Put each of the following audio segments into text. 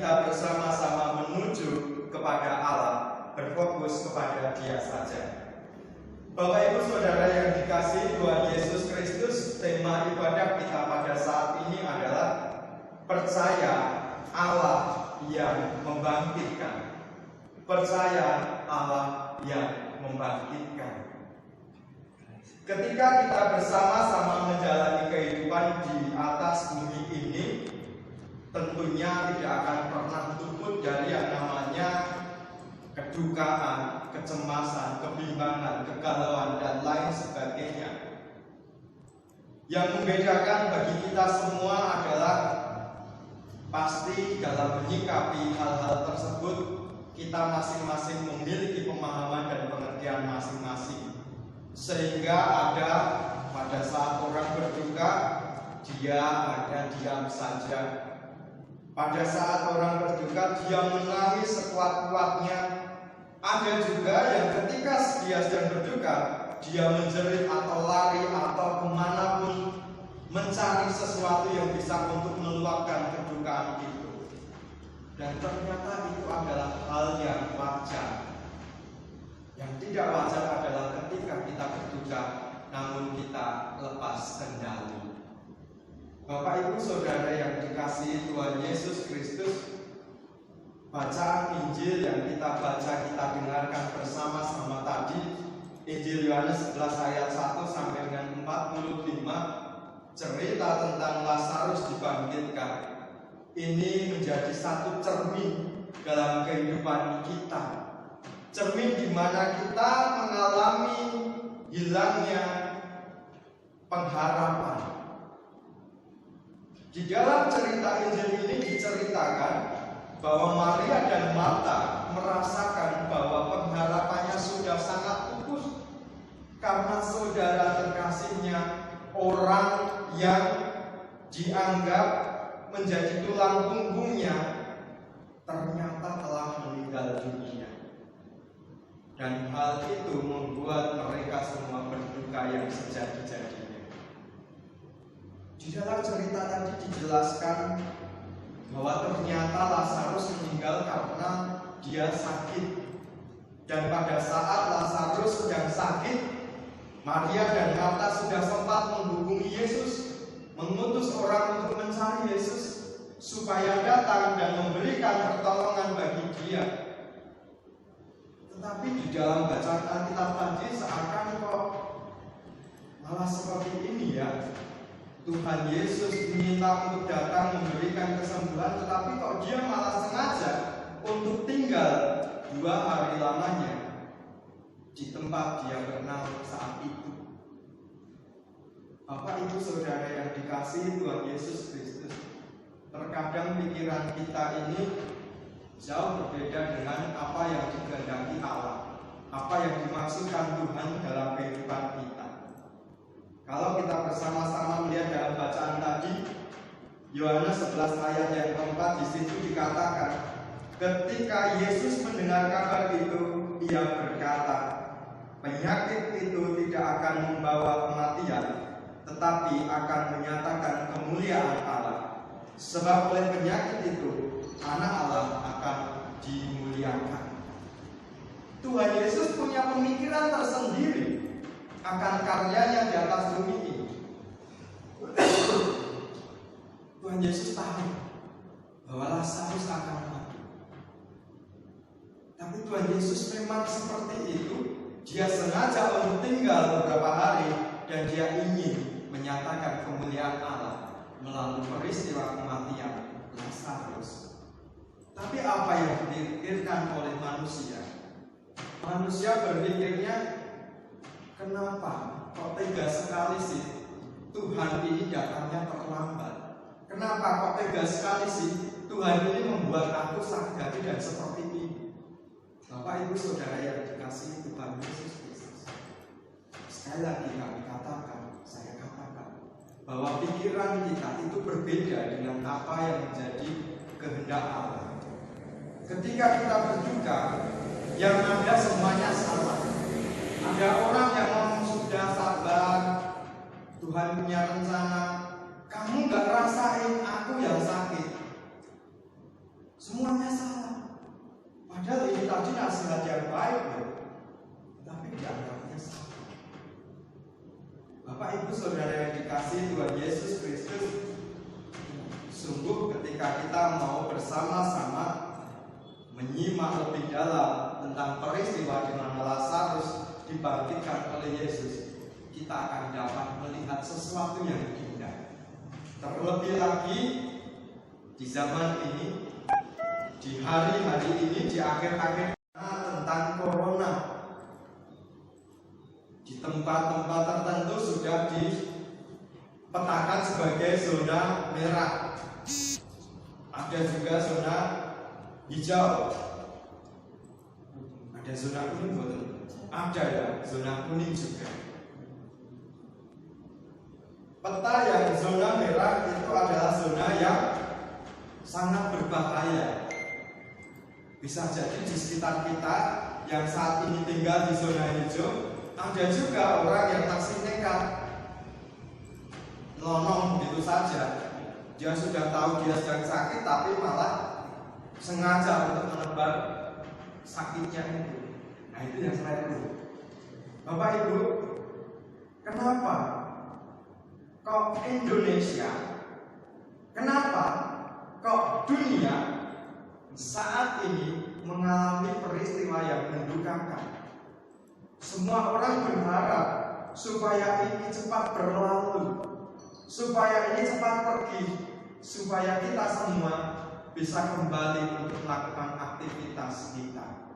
kita bersama-sama menuju kepada Allah, berfokus kepada Dia saja. Bapak Ibu Saudara yang dikasihi Tuhan Yesus Kristus, tema ibadah kita pada saat ini adalah percaya Allah yang membangkitkan. Percaya Allah yang membangkitkan. Ketika kita bersama-sama menjalani kehidupan di atas bumi ini, tentunya tidak akan pernah luput dari yang namanya kedukaan, kecemasan, kebimbangan, kegalauan, dan lain sebagainya. Yang membedakan bagi kita semua adalah pasti dalam menyikapi hal-hal tersebut kita masing-masing memiliki pemahaman dan pengertian masing-masing. Sehingga ada pada saat orang berduka, dia ada diam saja. Pada saat orang berduka, dia menangis sekuat-kuatnya. Ada juga yang ketika dia sedang berduka, dia menjerit atau lari atau kemanapun mencari sesuatu yang bisa untuk meluapkan kedukaan itu. Dan ternyata itu adalah hal yang wajar. Yang tidak wajar adalah ketika kita berduka, namun kita lepas kendali. Bapak Ibu Saudara yang dikasihi Tuhan Yesus Kristus, bacaan Injil yang kita baca, kita dengarkan bersama-sama tadi, Injil Yohanes 11 ayat 1 sampai dengan 45, cerita tentang Lazarus dibangkitkan. Ini menjadi satu cermin dalam kehidupan kita. Cermin di mana kita mengalami hilangnya pengharapan. Di dalam cerita Injil ini diceritakan bahwa Maria dan Marta merasakan bahwa pengharapannya sudah sangat pupus karena saudara terkasihnya, orang yang dianggap menjadi tulang punggungnya, ternyata telah meninggal dunia. Dan hal itu membuat mereka semua berduka yang sejadi-jadinya. Di dalam cerita tadi dijelaskan bahwa ternyata Lazarus meninggal karena dia sakit. Dan pada saat Lazarus sedang sakit, Maria dan Marta sudah sempat menghubungi Yesus, mengutus orang untuk mencari Yesus supaya datang dan memberikan pertolongan bagi dia. Tetapi di dalam bacaan Alkitab tadi seakan kok malah seperti ini ya. Tuhan Yesus diminta untuk datang memberikan kesembuhan, tetapi kok dia malah sengaja untuk tinggal 2 hari lamanya di tempat dia bernama saat itu. Bapak Ibu Saudara yang dikasihi Tuhan Yesus Kristus, terkadang pikiran kita ini jauh berbeda dengan apa yang dikehendaki Allah, apa yang dimaksudkan Tuhan dalam kehidupan kita. Kalau kita bersama-sama melihat dalam bacaan tadi, Yohanes 11 ayat yang keempat, di situ dikatakan, ketika Yesus mendengar kabar itu, ia berkata, penyakit itu tidak akan membawa kematian, tetapi akan menyatakan kemuliaan Allah. Sebab oleh penyakit itu, Anak Allah akan dimuliakan. Tuhan Yesus punya pemikiran tersendiri akan karyanya di atas bumi ini. Tuhan Yesus tahu bahwa Lazarus akan mati. Tapi Tuhan Yesus memang seperti itu. Dia sengaja untuk tinggal beberapa hari dan dia ingin menyatakan kemuliaan Allah melalui peristiwa kematian Lazarus. Tapi apa yang dipikirkan oleh manusia? Manusia berpikirnya, kenapa kok tega sekali sih Tuhan ini datangnya terlambat? Kenapa kok tega sekali sih Tuhan ini membuat aku sakit hati dan seperti ini? Bapak Ibu Saudara yang dikasihi Tuhan Yesus Kristus, sekali lagi kami katakan, saya katakan bahwa pikiran kita itu berbeda dengan apa yang menjadi kehendak Allah. Ketika kita berduka, yang ada semuanya salah. Ada orang yang ngomong sudah sabar, Tuhan punya rencana. Kamu gak rasain aku yang sakit. Semuanya salah. Padahal ini tadi nasihat yang baik loh, tapi dianggapnya salah. Bapak Ibu Saudara yang dikasihi Tuhan Yesus Kristus, sungguh ketika kita mau bersama-sama menyimak lebih dalam tentang peristiwa di mana Lazarus dibangkitkan oleh Yesus, kita akan dapat melihat sesuatu yang indah. Terlebih lagi di zaman ini, di hari-hari ini, di akhir-akhir tentang corona, di tempat-tempat tertentu sudah dipetakan sebagai zona merah. Ada juga zona hijau. Ada zona kuning, betul? Ada ya, zona kuning juga. Peta yang zona merah itu adalah zona yang sangat berbahaya. Bisa jadi di sekitar kita yang saat ini tinggal di zona hijau, ada juga orang yang masih nekat lonong begitu saja. Dia sudah tahu dia sedang sakit, tapi malah sengaja untuk menebar sakitnya itu. Nah, itu yang saya tahu. Bapak Ibu, kenapa kok Indonesia, kenapa kok dunia saat ini mengalami peristiwa yang mendukakan? Semua orang berharap supaya ini cepat berlalu, supaya ini cepat pergi, supaya kita semua bisa kembali untuk melakukan aktivitas kita.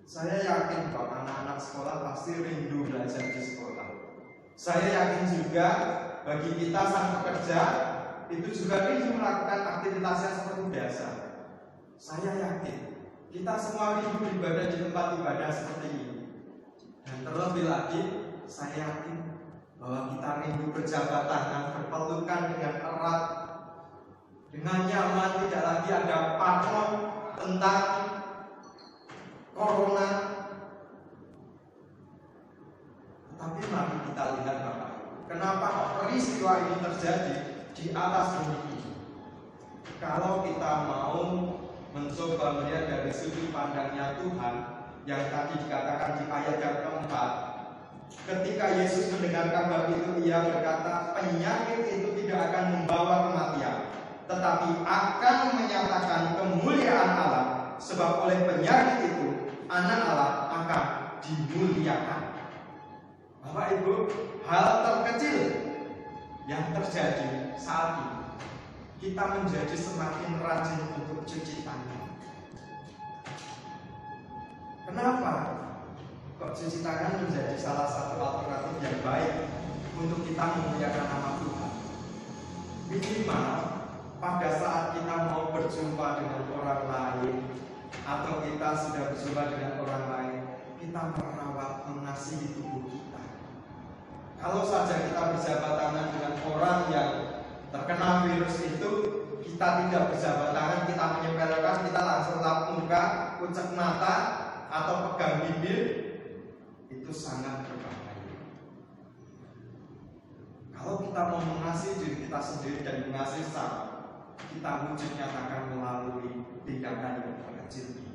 Saya yakin bahwa anak-anak sekolah pasti rindu belajar di sekolah. Saya yakin juga bagi kita sang pekerja itu juga rindu melakukan aktivitasnya seperti biasa. Saya yakin kita semua rindu ibadah di tempat ibadah seperti ini. Dan terlebih lagi, saya yakin bahwa kita rindu berjabat tangan, berpelukan dengan erat, dengan nyaman, tidak lagi ada parno tentang corona. Tapi mari kita lihat Bapak, kenapa peristiwa ini terjadi di atas bumi ini. Kalau kita mau mencoba melihat dari sudut pandangnya Tuhan yang tadi dikatakan di ayat yang keempat, ketika Yesus mendengar kabar itu, ia berkata, penyakit itu tidak akan membawa kematian, tetapi akan menyatakan kemuliaan Allah, sebab oleh penyakit itu anak Allah akan dimuliakan. Bapak Ibu, hal terkecil yang terjadi saat ini, kita menjadi semakin rajin untuk cuci tangan. Kenapa? Kok cuci tangan menjadi salah satu alternatif yang baik untuk kita memuliakan nama Tuhan? Minimal pada saat kita mau berjumpa dengan orang lain, atau kita sudah berjumpa dengan orang lain, kita merawat, mengasihi tubuh kita. Kalau saja kita berjabat tangan dengan orang yang terkena virus itu, kita tidak berjabat tangan, kita menyempelkan, kita langsung lap muka, kucek mata, atau pegang bibir, itu sangat berbahaya. Kalau kita mau mengasihi diri kita sendiri dan mengasihi sesama, kita wujud nyatakan melalui tindakan yang kecil.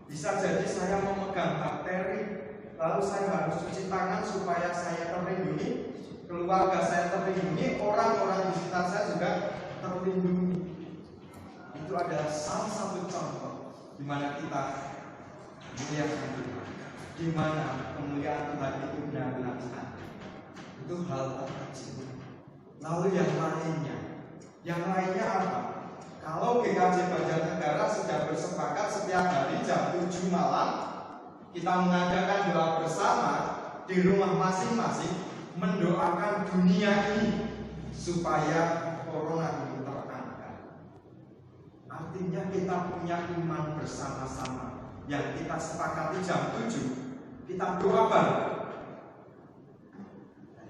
Bisa jadi saya memegang bakteri, lalu saya harus cuci tangan supaya saya terlindungi, keluarga saya terlindungi, orang-orang di sekitar saya juga terlindungi. Itu adalah salah satu contoh di mana kita memuliakan Tuhan, di mana kemuliaan Tuhan itu benar-benar ada. Itu hal terkecil. Lalu yang lainnya apa? Kalau GKJ Banjarnegara sudah bersepakat setiap hari jam 7 malam kita mengadakan doa bersama di rumah masing-masing, mendoakan dunia ini supaya corona ini terangkat. Artinya kita punya iman bersama-sama yang kita sepakati jam 7 kita doa bareng.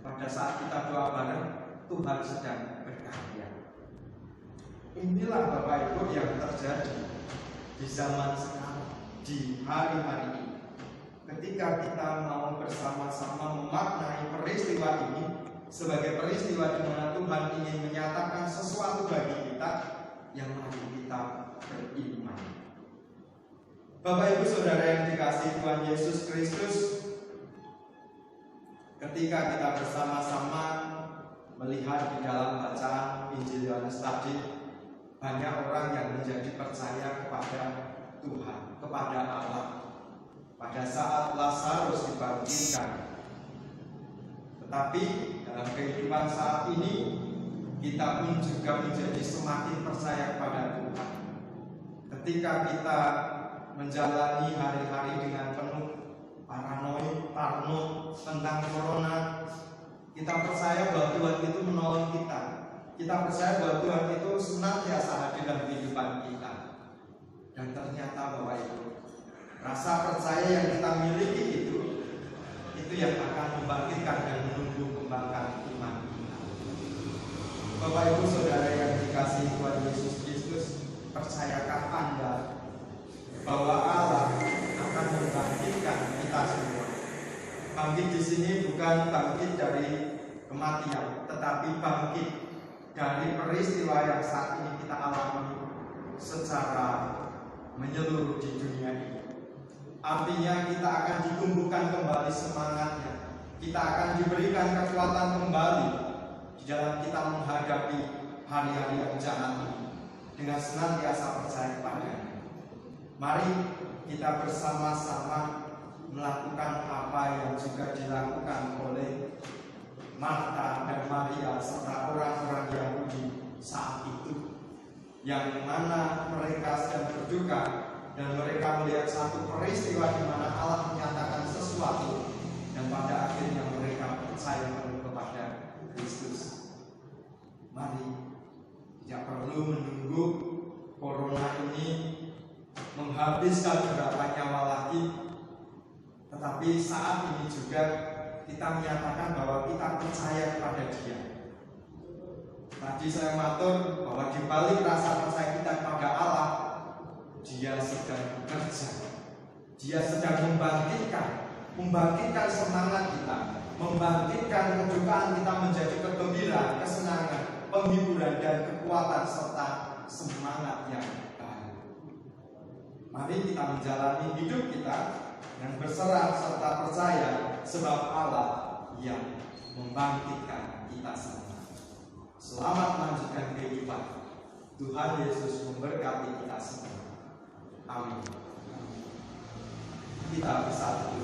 Pada saat kita doa bareng, Tuhan sedang berkarya. Inilah Bapak Ibu yang terjadi di zaman sekarang, di hari-hari ini. Ketika kita mau bersama-sama memaknai peristiwa ini sebagai peristiwa di mana Tuhan ingin menyatakan sesuatu bagi kita, yang mari kita beriman. Bapak Ibu Saudara yang dikasihi Tuhan Yesus Kristus, ketika kita bersama-sama melihat di dalam bacaan Injil Yohanes tadi, banyak orang yang menjadi percaya kepada Tuhan, kepada Allah pada saat Lazarus dibangkitkan. Tetapi dalam kehidupan saat ini, kita pun juga menjadi semakin percaya kepada Tuhan. Ketika kita menjalani hari-hari dengan penuh parno tentang corona, kita percaya bahwa Tuhan itu menolong kita. Kita percaya bahwa Tuhan itu senantiasa hadir dalam kehidupan kita. Dan ternyata Bapak Ibu, rasa percaya yang kita miliki itu yang akan membangkitkan dan menumbuh kembangkan iman kita. Bapak Ibu Saudara yang dikasihi Tuhan Yesus Kristus, percayakah Anda bahwa Allah akan membangkitkan kita semua? Bangkit di sini bukan bangkit dari kematian, tetapi bangkit dari peristiwa yang saat ini kita alami secara menyeluruh di dunia ini. Artinya kita akan ditumbuhkan kembali semangatnya, kita akan diberikan kekuatan kembali di dalam kita menghadapi hari-hari yang jahat ini dengan senantiasa percaya kepadanya. Mari kita bersama-sama melakukan apa yang juga dilakukan oleh Marta dan Maria serta orang-orang Yahudi saat itu, yang mana mereka sedang berduka dan mereka melihat satu peristiwa di mana Allah menyatakan sesuatu, dan pada akhirnya mereka percaya penuh kepada Kristus. Mari, tidak perlu menunggu corona ini menghabiskan beberapa nyawa lagi, tetapi saat ini juga kita menyatakan bahwa kita percaya kepada Dia. Tadi saya matur bahwa di balik rasa percaya kita kepada Allah, Dia sedang bekerja. Dia sedang membangkitkan semangat kita, membangkitkan kedukaan kita menjadi kegembiraan, kesenangan, penghiburan dan kekuatan serta semangat yang baru. Mari kita menjalani hidup kita yang berserah serta percaya, sebab Allah yang membangkitkan kita semua. Selamat melanjutkan kehidupan. Tuhan Yesus memberkati kita semua. Amin. Kita bersatu.